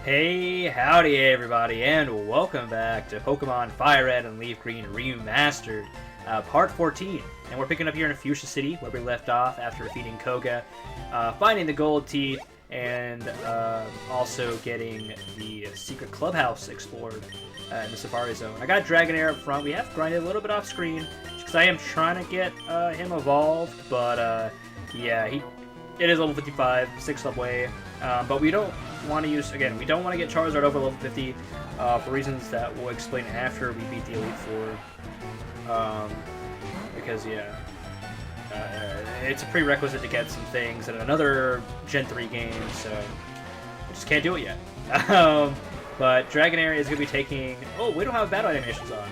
Hey, howdy everybody, and welcome back to Pokemon Fire Red and Leaf Green Remastered, Part 14. And we're picking up here in Fuchsia City, where we left off after defeating Koga, finding the gold teeth, and also getting the secret clubhouse explored in the Safari Zone. I got Dragonair up front. We have grinded a little bit off screen, because I am trying to get him evolved, but yeah, it is level 55, 6 up way, but we don't want to use, again, we don't want to get Charizard over level 50 for reasons that we'll explain after we beat the Elite Four, because, yeah, it's a prerequisite to get some things in another Gen 3 game, so we just can't do it yet. But Dragonair is going to be taking, oh, we don't have battle animations on.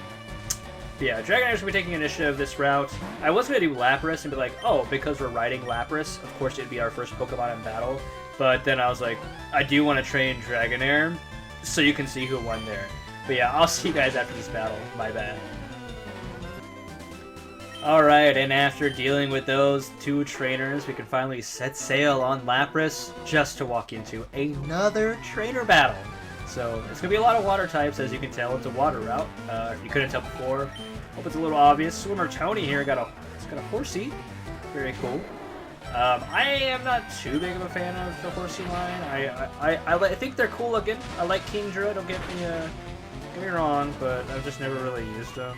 But yeah, Dragonair is going to be taking initiative this route. I was going to do Lapras and be like, oh, because we're riding Lapras, of course it'd be our first Pokemon in battle. But then I was like, I do want to train Dragonair, so you can see who won there. But yeah, I'll see you guys after this battle. My bad. Alright, and after dealing with those two trainers, we can finally set sail on Lapras just to walk into another trainer battle. So it's going to be a lot of water types, as you can tell. It's a water route. If you couldn't tell before, hope it's a little obvious. Swimmer Tony here got a Horsey. Very cool. I am not too big of a fan of the Horsey line. I think they're cool looking. I like Kingdra, don't get me wrong, but I've just never really used them.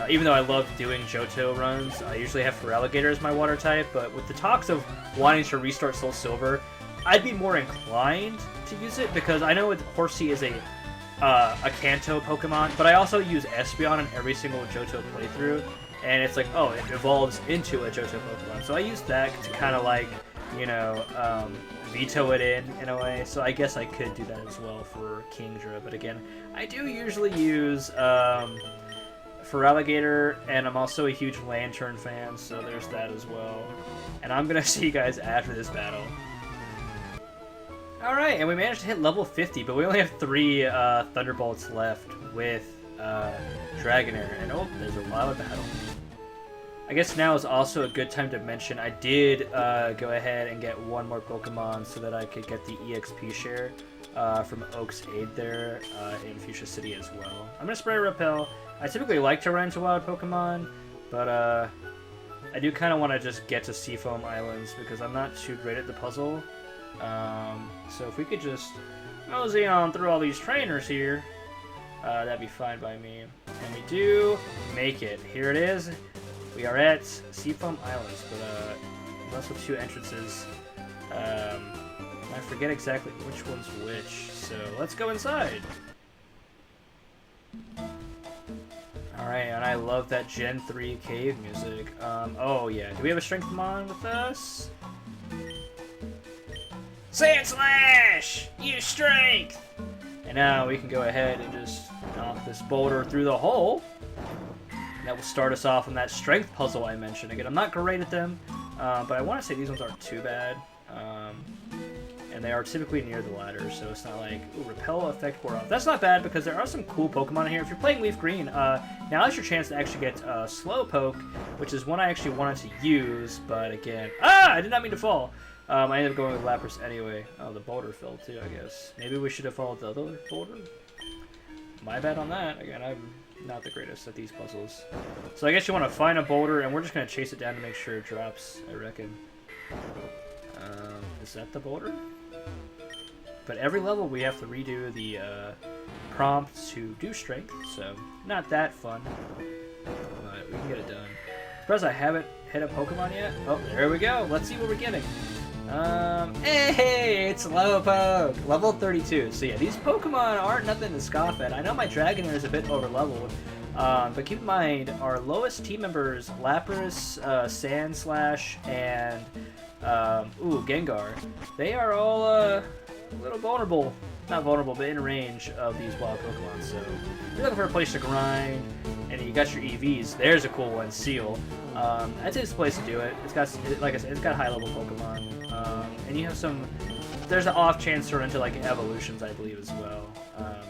Even though I love doing Johto runs, I usually have Feraligatr as my water type, but with the talks of wanting to restart Soul Silver, I'd be more inclined to use it, because I know Horsey is a Kanto Pokemon, but I also use Espeon in every single Johto playthrough. And it's like, oh, it evolves into a Johto Pokemon. So I use that to kind of like, you know, veto it in a way. So I guess I could do that as well for Kingdra. But again, I do usually use Feraligatr, and I'm also a huge Lantern fan, so there's that as well. And I'm going to see you guys after this battle. Alright, and we managed to hit level 50, but we only have 3 Thunderbolts left with Dragonair. And oh, there's a Lava battle. I guess now is also a good time to mention I did go ahead and get one more Pokemon so that I could get the EXP share from Oak's Aid there in Fuchsia City as well. I'm going to Spray Repel. I typically like to run into wild Pokemon, but I do kind of want to just get to Seafoam Islands because I'm not too great at the puzzle. So if we could just mosey on through all these trainers here, that'd be fine by me. And we do make it. Here it is. We are at Seafoam Islands, but there's also 2 entrances. I forget exactly which one's which, so let's go inside. Alright, and I love that Gen 3 cave music. Oh yeah, do we have a Strengthmon with us? Sand Slash! Use Strength! And now we can go ahead and just knock this boulder through the hole. That will start us off on that strength puzzle I mentioned. Again, I'm not great at them, but I want to say these ones aren't too bad. And they are typically near the ladder, so it's not like, ooh, repel effect wore off. That's not bad, because there are some cool Pokemon in here. If you're playing Leaf Green, now is your chance to actually get Slowpoke, which is one I actually wanted to use, but again... Ah! I did not mean to fall! I ended up going with Lapras anyway. Oh, the boulder fell too, I guess. Maybe we should have followed the other boulder? My bad on that. Again, I'm not the greatest at these puzzles. So I guess you want to find a boulder, and we're just going to chase it down to make sure it drops, I reckon. Is that the boulder? But every level we have to redo the prompt to do strength, so not that fun. But we can get it done. Surprised I haven't hit a Pokemon yet. Oh, there we go. Let's see what we're getting. Hey, it's Slowpoke, level 32. So yeah, these Pokemon aren't nothing to scoff at. I know my Dragonair is a bit over-leveled, but keep in mind, our lowest team members, Lapras, Sand Slash, and, Gengar, they are all, a little vulnerable. Not vulnerable, but in range of these wild Pokemon, so if you're looking for a place to grind, and you got your EVs, there's a cool one, Seal. I'd say it's a place to do it. It's got, like I said, it's got high-level Pokemon, and you have some, there's an off chance to run into, like, evolutions, I believe, as well,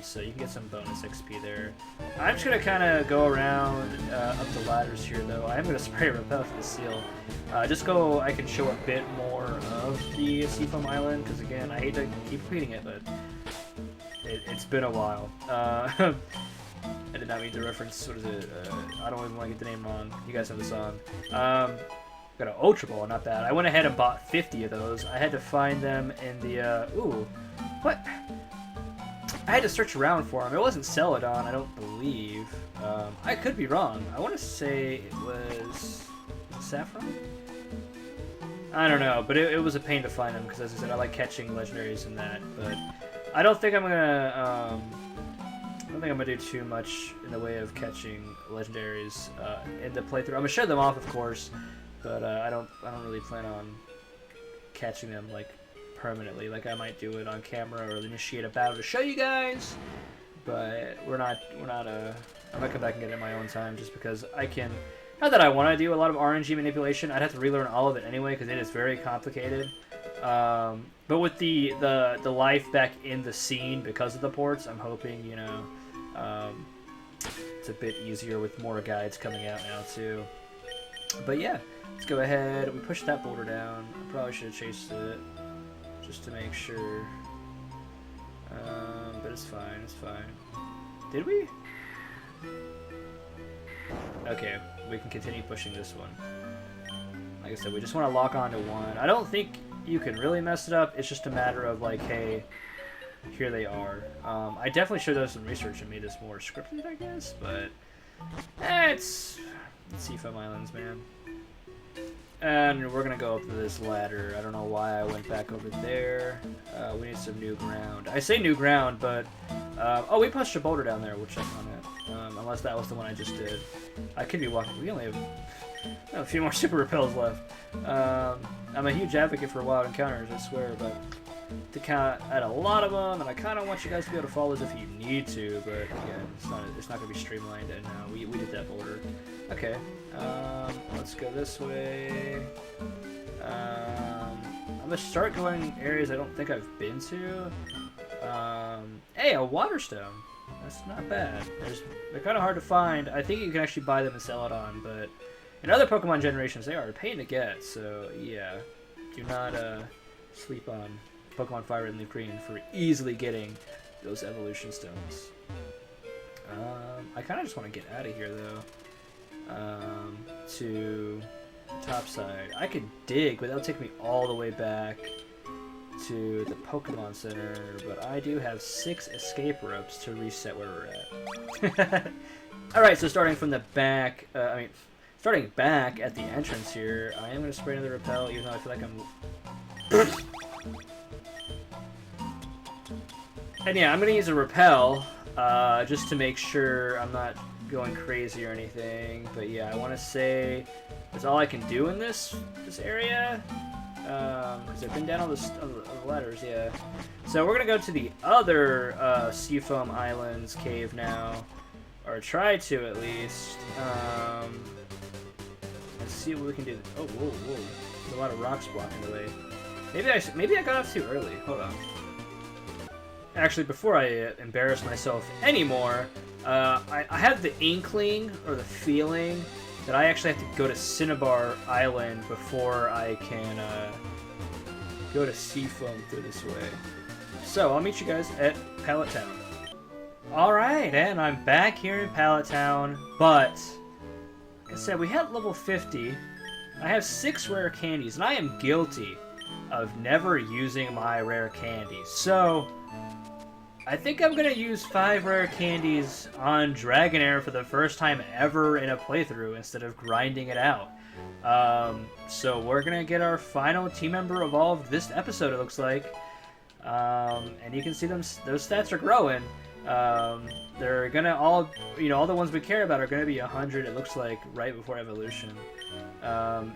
so you can get some bonus XP there. I'm just going to kind of go around up the ladders here, though. I am going to Spray Repel for the Seal, just so I can show a bit more of the Seafoam Island, because, again, I hate to keep repeating it, but It's been a while. I did not mean to reference, what is it? I don't even want to get the name wrong. You guys know the song. Got an Ultra Ball, not bad. I went ahead and bought 50 of those. I had to find them in the, ooh, what? I had to search around for them. It wasn't Celadon, I don't believe. I could be wrong. I want to say it was Saffron? I don't know, but it was a pain to find them because, as I said, I like catching legendaries in that. But I don't think I'm gonna do too much in the way of catching legendaries in the playthrough. I'm gonna show them off, of course, but I don't really plan on catching them like permanently. Like I might do it on camera or initiate a battle to show you guys, but I'm gonna come back and get it in my own time just because I can. Not that I want to do a lot of RNG manipulation. I'd have to relearn all of it anyway because it is very complicated. But with the life back in the scene because of the ports, I'm hoping, you know, it's a bit easier with more guides coming out now too. But yeah, let's go ahead. We pushed that boulder down. I probably should have chased it just to make sure. But it's fine. It's fine. Did we? Okay, we can continue pushing this one. Like I said, we just want to lock onto one. I don't think you can really mess it up. It's just a matter of like, hey, here they are. I definitely should have done some research and made this more scripted, I guess, but it's Seafoam Islands, man. And we're gonna go up to this ladder. I don't know why I went back over there. We need some new ground. I say new ground, but oh, we pushed a boulder down there. We'll check on it. Unless that was the one I just did. I could be walking. We only have a few more super repels left. I'm a huge advocate for wild encounters, I swear, but to count at a lot of them, and I kind of want you guys to be able to follow this if you need to, but again, it's not gonna be streamlined. And we did that boulder. Okay, let's go this way. I'm gonna start going areas I don't think I've been to. Hey, a water stone. That's not bad. They're kind of hard to find. I think you can actually buy them and sell it on, but in other Pokemon generations, they are a pain to get. So yeah, do not sleep on Pokemon Fire and Leaf Green for easily getting those evolution stones. I kind of just want to get out of here though. To the top side. I could dig, but that'll take me all the way back to the Pokemon Center, but I do have 6 escape ropes to reset where we're at. Alright, so starting from the back, starting back at the entrance here, I am going to spray another repel, even though I feel like I'm... And yeah, I'm going to use a repel, just to make sure I'm not going crazy or anything, but yeah, I want to say that's all I can do in this area. Because I've been down all the ladders, yeah. So we're gonna go to the other Seafoam Islands cave now, or try to at least. Let's see what we can do. Oh, whoa, whoa! There's a lot of rocks blocking the way. Maybe I got off too early. Hold on. Actually, before I embarrass myself anymore, I have the inkling or the feeling that I actually have to go to Cinnabar Island before I can go to Seafoam through this way. So I'll meet you guys at Pallet Town. Alright, and I'm back here in Pallet Town, but like I said, we hit level 50. I have 6 rare candies, and I am guilty of never using my rare candies. So I think I'm going to use 5 rare candies on Dragonair for the first time ever in a playthrough instead of grinding it out. So we're going to get our final team member evolved this episode, it looks like. And you can see those stats are growing. They're going to all the ones we care about are going to be 100, it looks like, right before evolution.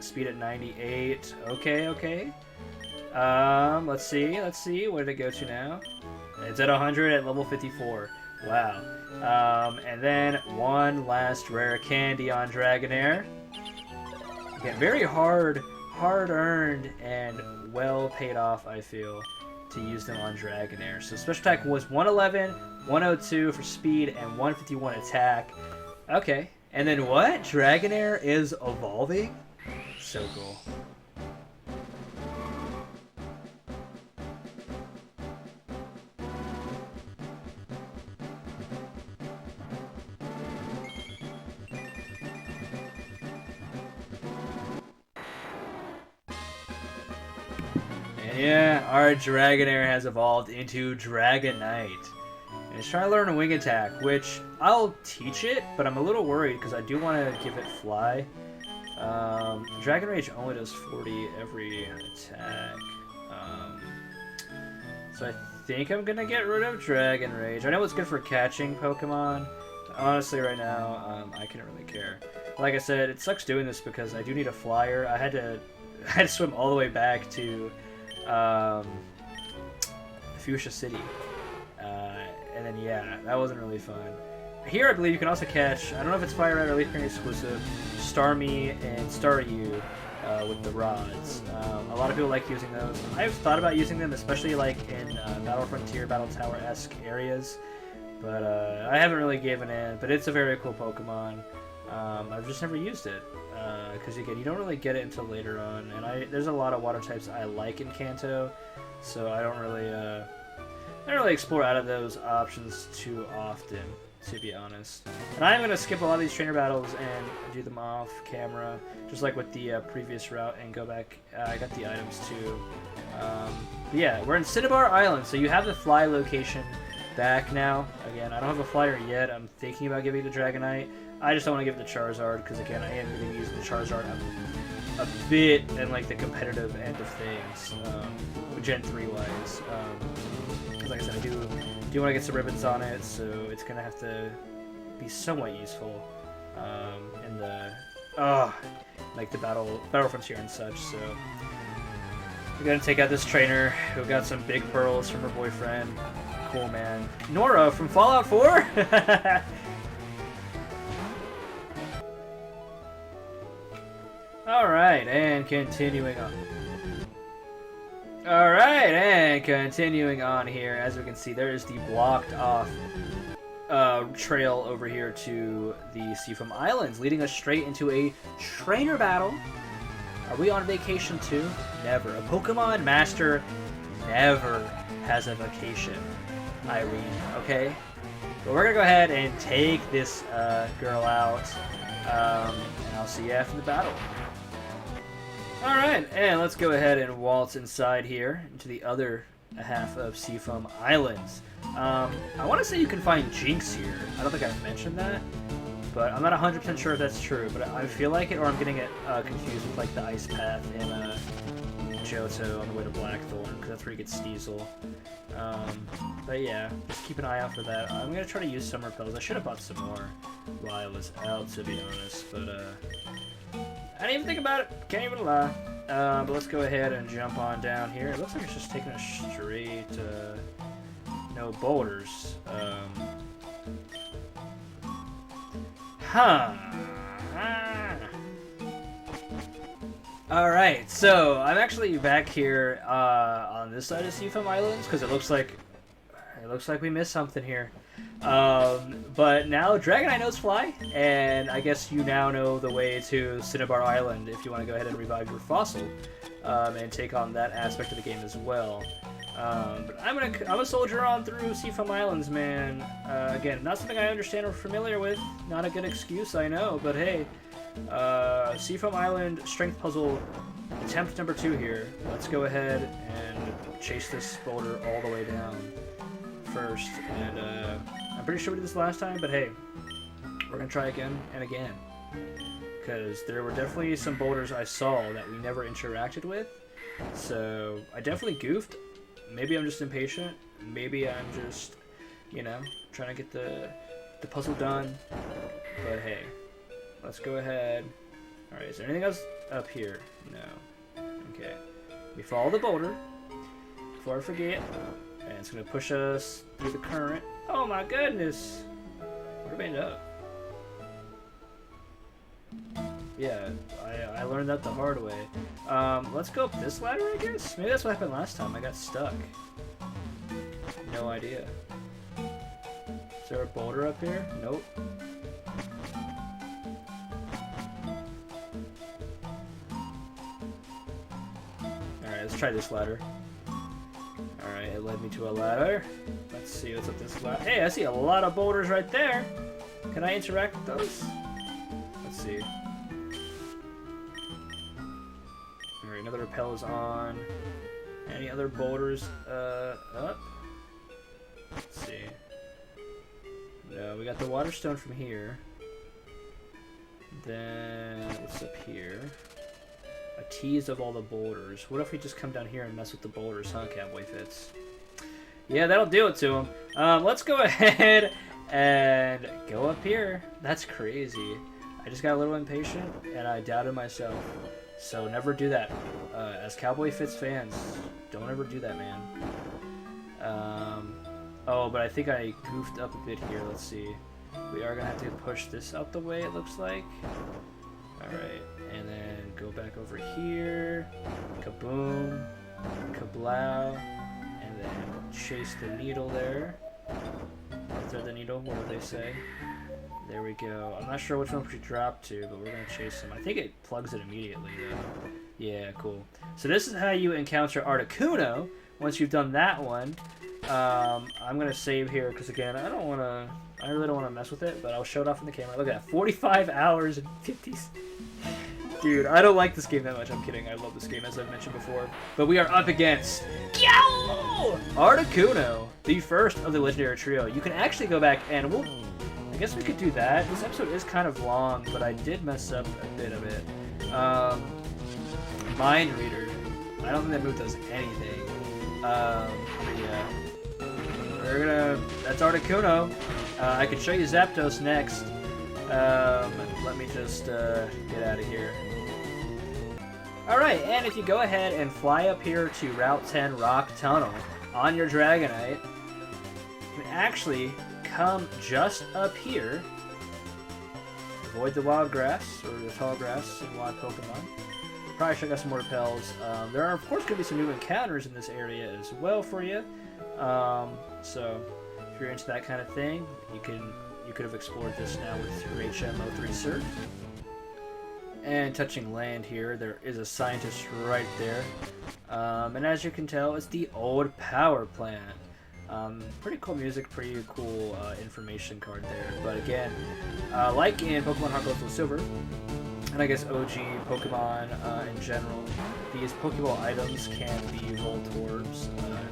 Speed at 98. Okay. Let's see. Where did it go to now? It's at 100 at level 54. Wow. And then one last rare candy on Dragonair. Again, very hard-earned, and well paid off, I feel, to use them on Dragonair. So special attack was 111, 102 for speed, and 151 attack. Okay. And then what? Dragonair is evolving? So cool. Yeah, our Dragonair has evolved into Dragonite. And it's trying to learn a wing attack, which I'll teach it, but I'm a little worried because I do want to give it Fly. Dragon Rage only does 40 every attack. So I think I'm going to get rid of Dragon Rage. I know it's good for catching Pokemon. Honestly, right now, I couldn't really care. Like I said, it sucks doing this because I do need a flyer. I had to swim all the way back to Fuchsia City. And then, yeah, that wasn't really fun. Here, I believe you can also catch, I don't know if it's Fire Red or Leaf Green exclusive, Starmie and Staryu with the rods. A lot of people like using those. I've thought about using them, especially like in Battle Frontier, Battle Tower-esque areas. But I haven't really given in, but it's a very cool Pokemon. I've just never used it. Because again, you don't really get it until later on. And there's a lot of water types I like in Kanto, so I don't really explore out of those options too often, to be honest. And I'm going to skip a lot of these trainer battles and do them off camera, just like with the previous route, and go back. I got the items too. But yeah, we're in Cinnabar Island, so you have the fly location back now. Again, I don't have a flyer yet. I'm thinking about giving it to Dragonite. I just don't want to give it to Charizard, because again, I am going to be using the Charizard a bit in like the competitive end of things, Gen 3 wise. Like I said, I do want to get some ribbons on it, so it's gonna have to be somewhat useful in the like the battle frontier and such. So we're gonna take out this trainer who got some big pearls from her boyfriend. Cool, man. Nora from Fallout 4. All right, and continuing on. Alright, and continuing on here, as we can see, there is the blocked off trail over here to the Seafoam Islands, leading us straight into a trainer battle. Are we on vacation too? Never. A Pokemon Master never has a vacation, Irene, okay? But we're going to go ahead and take this girl out, and I'll see you after the battle. Alright, and let's go ahead and waltz inside here into the other half of Seafoam Islands. I want to say you can find Jinx here. I don't think I've mentioned that, but I'm not 100% sure if that's true, but I feel like it, or I'm getting it confused with like the Ice Path in Johto on the way to Blackthorn, because that's where you get Sneasel. But yeah, just keep an eye out for that. I'm going to try to use Summer Pills. I should have bought some more while I was out, to be honest, but I didn't even think about it. Can't even lie. But let's go ahead and jump on down here. It looks like it's just taking us straight, no boulders. Alright, so I'm actually back here on this side of Seafoam Islands, because it looks like we missed something here. But now Dragonite knows Fly, and I guess you now know the way to Cinnabar Island if you want to go ahead and revive your fossil and take on that aspect of the game as well. But I'm a soldier on through Seafoam Islands, man. Again, not something I understand or familiar with. Not a good excuse, I know, but hey, Seafoam Island strength puzzle attempt number 2 here. Let's go ahead and chase this boulder all the way down first, and I'm pretty sure we did this last time, but hey, we're gonna try again and again, because there were definitely some boulders I saw that we never interacted with, so I definitely goofed. Maybe I'm just impatient, maybe I'm just, you know, trying to get the puzzle done, but hey, let's go ahead. Alright, is there anything else up here? No. Okay, we follow the boulder before I forget. And it's going to push us through the current. Oh my goodness! Where did we end up? Yeah, I learned that the hard way. Let's go up this ladder, I guess? Maybe that's what happened last time. I got stuck. No idea. Is there a boulder up here? Nope. Alright, let's try this ladder. Alright, it led me to a ladder. Let's see what's up this ladder. Hey, I see a lot of boulders right there. Can I interact with those? Let's see. Alright, another repel is on. Any other boulders up? Let's see. No, we got the water stone from here. Then what's up here? A tease of all the boulders. What if we just come down here and mess with the boulders, huh, CowboyFitz? Yeah, that'll do it to him. Let's go ahead and go up here. That's crazy. I just got a little impatient and I doubted myself. So never do that. As CowboyFitz fans, don't ever do that, man. Oh, but I think I goofed up a bit here. Let's see. We are gonna have to push this out the way, it looks like. Alright, and then go back over here. Kaboom. Kablow. And then chase the needle there. Thread the needle, what do they say? There we go. I'm not sure which one we drop to, but we're gonna chase them. I think it plugs it immediately though. Yeah, cool. So this is how you encounter Articuno. Once you've done that one, I'm gonna save here because again, I really don't wanna mess with it, but I'll show it off on the camera. Look at that, 45 hours and 50. Dude, I don't like this game that much. I'm kidding. I love this game, as I've mentioned before. But we are up against Articuno, the first of the legendary trio. You can actually go back and I guess we could do that. This episode is kind of long, but I did mess up a bit of it. Mind Reader. I don't think that move does anything. Yeah. That's Articuno. I could show you Zapdos next. Let me just get out of here. Alright, and if you go ahead and fly up here to Route 10 Rock Tunnel on your Dragonite, you can actually come just up here, avoid the wild grass, or the tall grass and wild Pokemon. Probably should have got some more repels. There are, of course, going to be some new encounters in this area as well for you. So, if you're into that kind of thing, you could have explored this now with your HM03 Surf. And touching land here, there is a scientist right there. And as you can tell, it's the old power plant. Pretty cool music, pretty cool information card there. But again, like in Pokemon Heart Gold and Silver, and I guess OG Pokemon in general, these Pokeball items can be Voltorbs,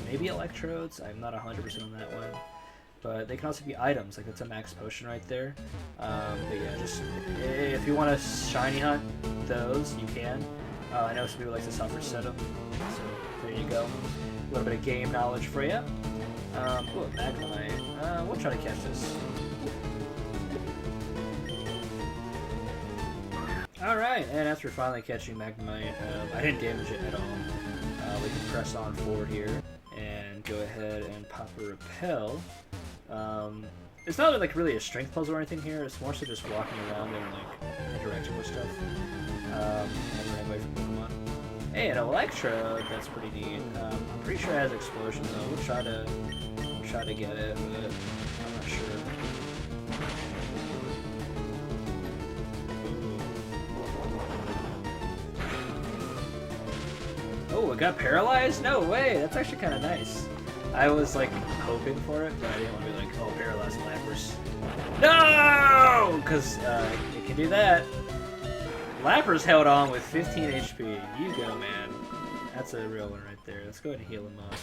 maybe Electrodes. I'm not 100% on that one. But they can also be items, like that's a max potion right there. But yeah, just if you want to shiny hunt those, you can. I know some people like to suffer set them, so there you go. A little bit of game knowledge for you. Ooh, Magnemite. We'll try to catch this. Alright, and after finally catching Magnemite, I didn't damage it at all. We can press on forward here and go ahead and pop a repel. It's not like really a strength puzzle or anything here, it's more so just walking around and like interacting with stuff. And running away from Pokemon. Hey, an Electrode, that's pretty neat. I'm pretty sure it has explosion though. We'll try to get it, but I'm not sure. Oh, it got paralyzed? No way! That's actually kind of nice. I was like hoping for it, but I didn't want to be like, oh, paralyzed Lapras. No! Because it can do that. Lapras held on with 15 HP. You go, man. That's a real one right there. Let's go ahead and heal him up.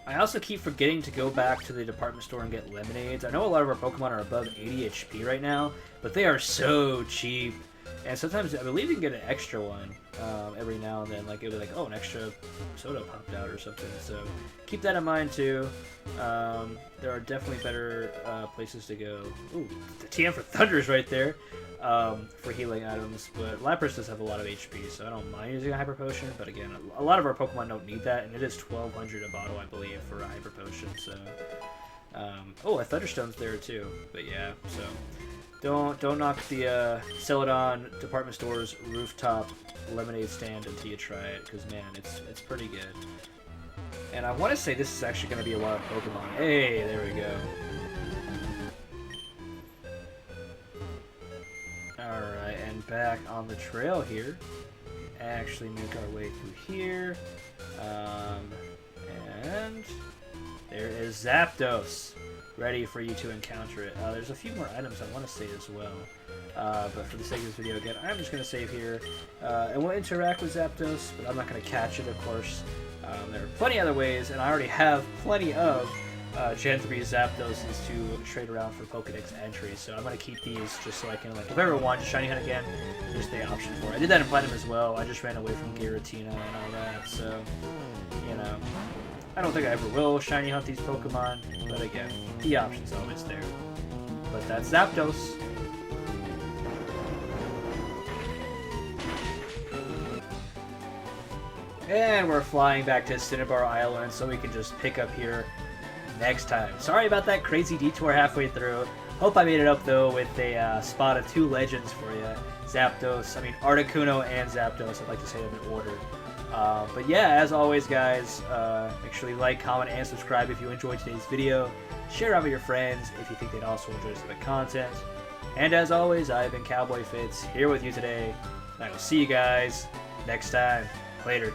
I also keep forgetting to go back to the department store and get lemonades. I know a lot of our Pokemon are above 80 HP right now, but they are so cheap. And sometimes, I believe you can get an extra one every now and then. Like, it'll be like, oh, an extra soda popped out or something. So keep that in mind, too. There are definitely better places to go. Ooh, the TM for Thunder's right there for healing items. But Lapras does have a lot of HP, so I don't mind using a Hyper Potion. But again, a lot of our Pokemon don't need that. And it is 1,200 a bottle, I believe, for a Hyper Potion. So, oh, a Thunderstone's there, too. But yeah, so... Don't knock the Celadon department store's rooftop lemonade stand until you try it, because man, it's pretty good. And I want to say this is actually going to be a lot of Pokemon. Hey, there we go. Alright, and back on the trail here. Actually make our way through here. And there is Zapdos. Ready for you to encounter it. There's a few more items I want to save as well. But for the sake of this video, again, I'm just going to save here. And we'll interact with Zapdos, but I'm not going to catch it, of course. There are plenty other ways, and I already have plenty of Gen 3 Zapdoses to trade around for Pokedex entries, so I'm going to keep these just so I can, like, if I ever want to Shiny Hunt again, there's the option for it. I did that in Platinum as well. I just ran away from Giratina and all that, so, you know, I don't think I ever will Shiny Hunt these Pokemon, but again, the option's always there. But that's Zapdos. And we're flying back to Cinnabar Island so we can just pick up here next time. Sorry about that crazy detour halfway through. Hope I made it up though with a spot of 2 legends for you. Articuno and Zapdos. I'd like to say them in order. But yeah, as always guys, make sure you like, comment, and subscribe if you enjoyed today's video. Share it with your friends if you think they'd also enjoy some of the content. And as always, I've been CowboyFitz here with you today. And I will see you guys next time. Later.